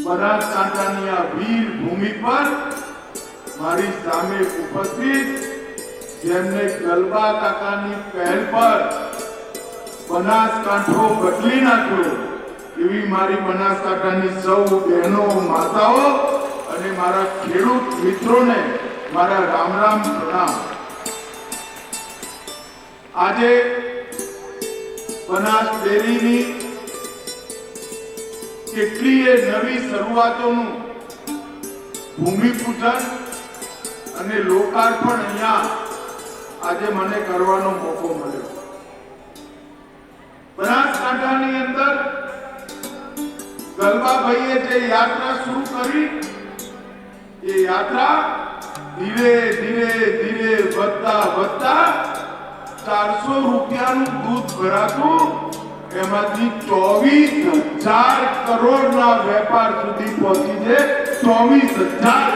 બનાસકાંઠાની આ વીર ભૂમિ પર મારી સામે ઉપસ્થિત જેમને ગલબા કાકાની પહેલ પર બનાસકાંઠો બદલી નાખ્યો એવી મારી બનાસકાંઠાની સૌ બહેનો માતાઓ અને મારા ખેડૂત મિત્રોને મારા રામ રામ પ્રણામ। આજે બનાસ ડેરીની કેટલીય નવી શરૂઆતોનું ભૂમિપૂજન અને લોકાર્પણ અહીંયા આજે મને કરવાનો મોકો મળ્યો। બનાસકાંઠાની અંદર ગલબાભાઈએ જે યાત્રા શરૂ કરી એ યાત્રા ધીરે ધીરે ધીરે વધતા 400 રૂપિયાનું દૂધ ભરાતું એમાંથી 24,000 કરોડના વેપાર સુધી પહોંચી છે। 24,000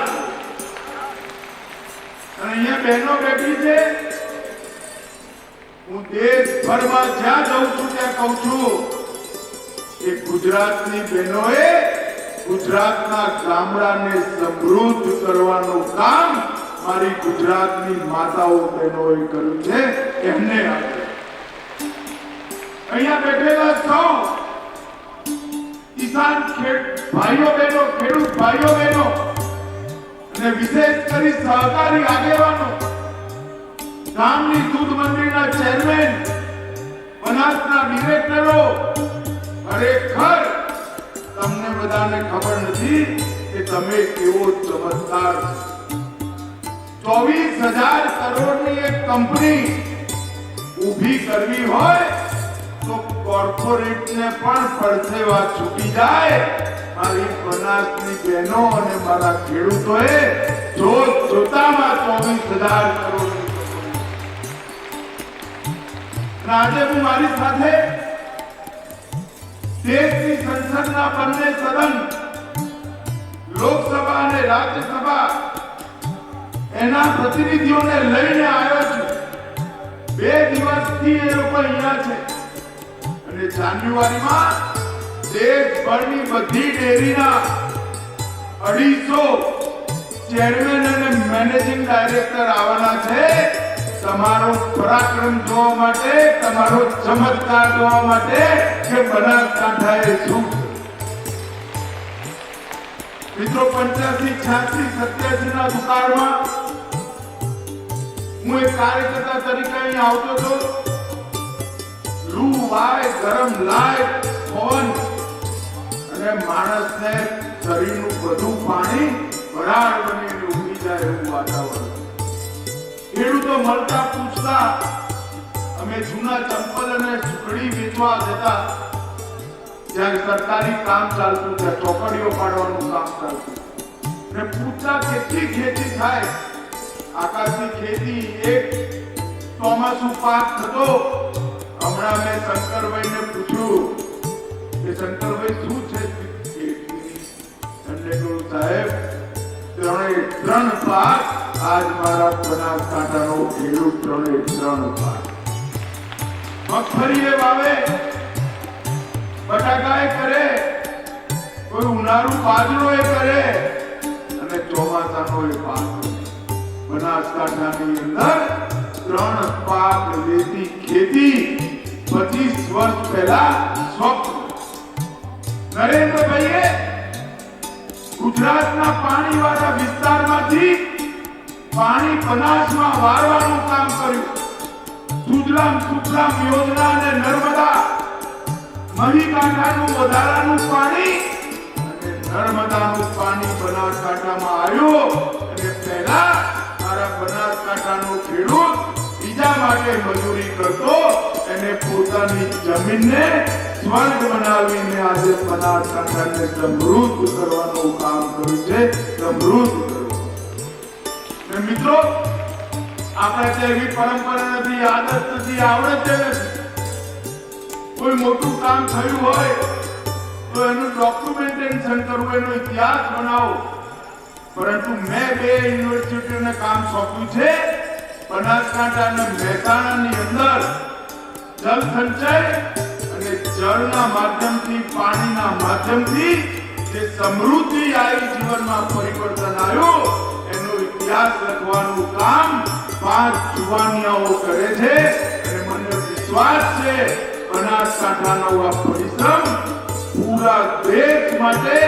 અહીંયા બહેનો બેઠી છે। હું દેશભરમાં જ્યાં જાઉં છું ત્યાં કહું છું કે ગુજરાતની બહેનોએ ગુજરાતના ગામડાને સમૃદ્ધ કરવાનું કામ મારી ગુજરાતની માતાઓ બહેનોએ કર્યું છે। એમને અહીંયા બેઠેલા સૌ કિસાન ભાઈઓ બહેનો ખેડૂત ભાઈઓ બહેનો અને વિશેષ કરી સહકારી આગેવાનો ગામની દૂધ મંડળીના ચેરમેન બનાસના ડિરેક્ટરો ખરેખર તમને બધાને ખબર નથી કે તમે કેવો ચમત્કાર 24,000 કરોડની એક કંપની ઊભી કરવી હોય તો કોર્પોરેટને પણ પડસેવા છૂટી જાય। મારી બનાસની બહેનો અને મારા ખેડૂતોએ જોતામાં 24,000 કરોડ। આજે હું મારી સાથે દેશની સંસદના બંને સદન લોકસભા અને રાજ્યસભા એના પ્રતિનિધિઓને લઈને આવ્યો છું। 2 દિવસથી એ લોકો અહીંયા છે અને જાન્યુઆરીમાં દેશભરની બધી ડેરીના 250 ચેરમેન અને મેનેજિંગ ડાયરેક્ટર આવવાના છે તમારો પરાક્રમ જોવા માટે, તમારો ચમત્કાર જોવા માટે કે બનાસકાંઠાએ શું। મિત્રો 85, 86, 87 ના દુકાળમાં હું એક કાર્યકર્તા તરીકે અહીં આવતો હતો। લૂ વાય, ગરમ લાય, પવન અને માણસને શરીરનું બધું પાણી વરાળ બનીને ઉડી જાય એવું વાતાવરણ। ખેડૂતો મળતા પૂછતા અમે જૂના ચંપલ અને સુખડી વેચવા જતા જ્યારે સરકારી કામ ચાલતું ત્યાં ચોકડીઓ પાડવાનું કામ ચાલતું ને પૂછતા કેટલી ખેતી થાય। આકાશી ખેતી એક ચોમાસું પાક થતો। હમણાં મેં શંકરભાઈને પૂછ્યું કે શંકરભાઈ શું છે ખેતીની? એમને કહ્યું સાહેબ 3 પાક આજ મારા બનાસકાંઠાનો ખેડૂત 3 પાક મગફળી વાવે, બટાકા કરે, કોઈ ઉનાળુ બાજરો કરે અને ચોમાસાનો પાક। બનાસકાંઠાની અંદર 3 પાક લેતી ખેતી 25 વર્ષ પહેલા સ્વપ્ન। નરેન્દ્રભાઈએ ગુજરાતના પાણીવાળા વિસ્તારમાંથી પાણી બનાસમાં વાળવાનું કામ કર્યું। સુજલામ સુફલામ યોજના અને નર્મદા મહીકાંઠાનું વધારાનું પાણી અને નર્મદાનું પાણી બનાસકાંઠામાં આવ્યું અને પહેલા મારા બનાસકાંઠાનો ખેડૂત બીજા માટે મજૂરી કરતો એને પોતાની જમીનને સ્વર્ગ બનાવીને આજે બનાસકાંઠાને સમૃદ્ધ કરવાનું કામ કર્યું છે। સમૃદ્ધ કર્યું। મિત્રો આપણે એવી પરંપરા નથી, આદત નથી, આવડત નથી। કોઈ મોટું કામ થયું હોય તો એનું ડોક્યુમેન્ટેશન કરવું, એનો ઇતિહાસ બનાવો। પરંતુ મેં 2 યુનિવર્સિટીઓને કામ સોંપ્યું છે। બનાસકાંઠા અને મહેસાણાની અંદર જળ સંચય અને જળના માધ્યમથી, પાણીના માધ્યમથી જે સમૃદ્ધિ આવી જીવનમાં પરિવર્તન આવ્યું એનો ઇતિહાસ લખવાનું કામ 5 જુવાનિયાઓ કરે છે અને મને વિશ્વાસ છે બનાસકાંઠાનો આ પરિશ્રમ પૂરા દેશ માટે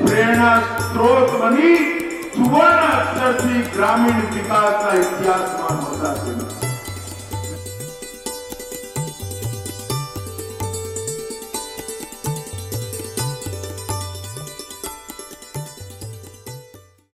પ્રેરણા સ્ત્રોત બની સુવર્ણ અક્ષરથી ગ્રામીણ વિકાસના ઇતિહાસમાં નોંધાશે.